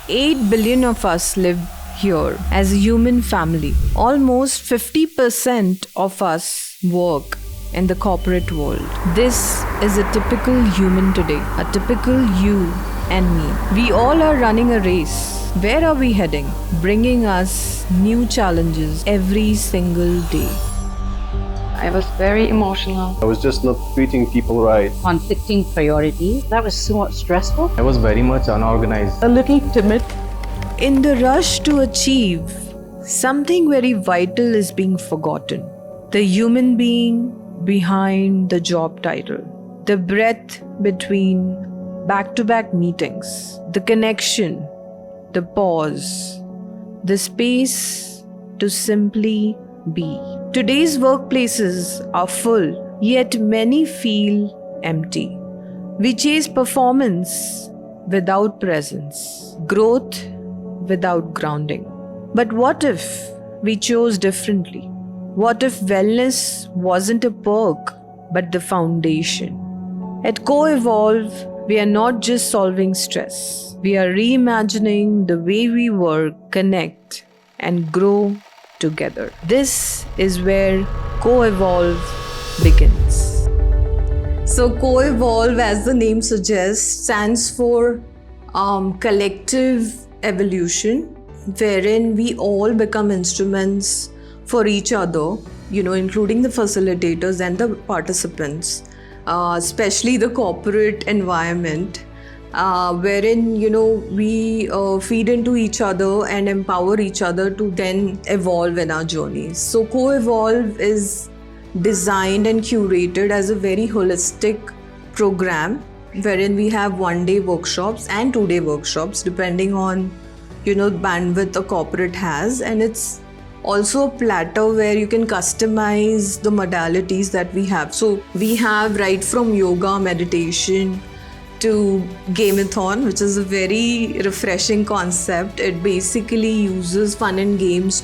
8 billion of us live here as a human family. Almost 50% of us work in the corporate world. This is a typical human today, a typical you and me. We all are running a race. Where are we heading? Bringing us new challenges every single day. I was very emotional. I was just not treating people right. Conflicting priorities. That was somewhat stressful. I was very much unorganized. A little timid. In the rush to achieve, something very vital is being forgotten. The human being behind the job title. The breadth between back-to-back meetings. The connection. The pause. The space to simply be. Today's workplaces are full, yet many feel empty. We chase performance without presence, growth without grounding. But what if we chose differently? What if wellness wasn't a perk, but the foundation? At Co-Evolve, we are not just solving stress. We are reimagining the way we work, connect, and grow together. This is where Co-Evolve begins. So Co-Evolve, as the name suggests, stands for collective evolution, wherein we all become instruments for each other, including the facilitators and the participants, especially the corporate environment. Wherein we feed into each other and empower each other to then evolve in our journeys. So Co-Evolve is designed and curated as a very holistic program wherein we have 1-day workshops and 2-day workshops depending on bandwidth the corporate has, and it's also a platter where you can customize the modalities that we have. So we have right from yoga, meditation to Gameathon, which is a very refreshing concept. It basically uses fun and games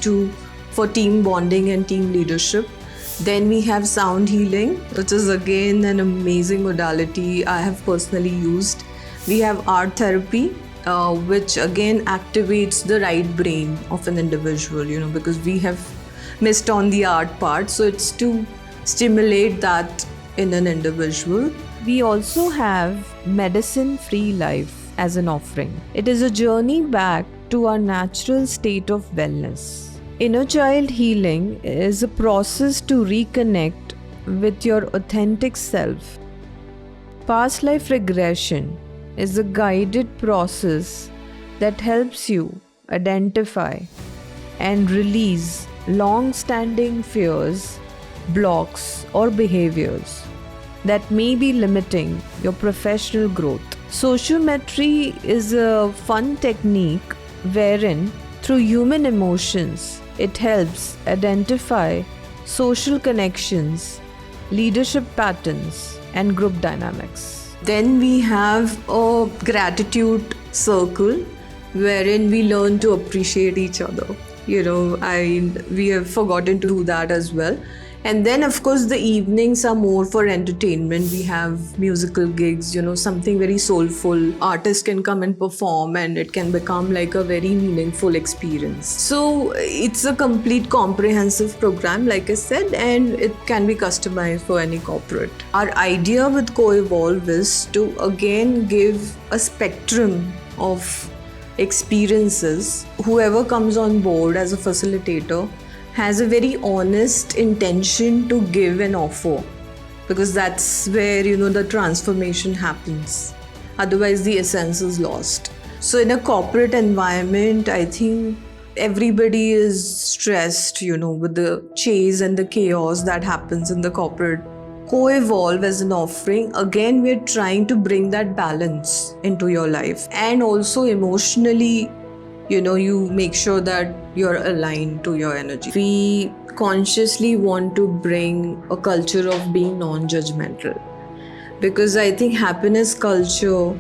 for team bonding and team leadership. Then we have sound healing, which is again an amazing modality I have personally used. We have art therapy, which again activates the right brain of an individual, because we have missed on the art part. So it's to stimulate that in an individual. We also have Medicine-Free Life as an offering. It is a journey back to our natural state of wellness. Inner child healing is a process to reconnect with your authentic self. Past life regression is a guided process that helps you identify and release long-standing fears, blocks, or behaviors that may be limiting your professional growth. Sociometry is a fun technique wherein, through human emotions, it helps identify social connections, leadership patterns, and group dynamics. Then we have a gratitude circle wherein we learn to appreciate each other. We have forgotten to do that as well. And then, of course, the evenings are more for entertainment. We have musical gigs, something very soulful. Artists can come and perform and it can become like a very meaningful experience. So it's a complete comprehensive program, like I said, and it can be customized for any corporate. Our idea with Co-Evolve is to again give a spectrum of experiences. Whoever comes on board as a facilitator has a very honest intention to give an offer, because that's where the transformation happens. Otherwise the essence is lost. So in a corporate environment, I think everybody is stressed with the chase and the chaos that happens in the corporate. Co-Evolve as an offering, again we're trying to bring that balance into your life, and also emotionally you make sure that you're aligned to your energy. We consciously want to bring a culture of being non-judgmental, because I think happiness culture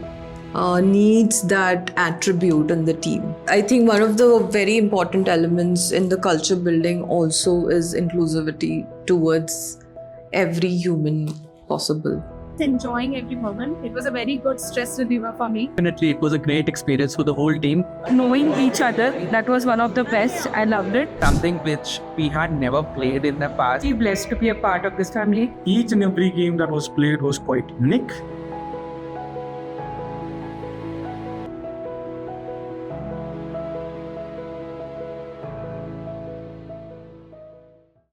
needs that attribute in the team. I think one of the very important elements in the culture building also is inclusivity towards every human possible. enjoying every moment. It was a very good stress reliever for me. Definitely, it was a great experience for the whole team. Knowing each other, that was one of the best. I loved it. Something which we had never played in the past. Be blessed to be a part of this family. Each and every game that was played was quite unique.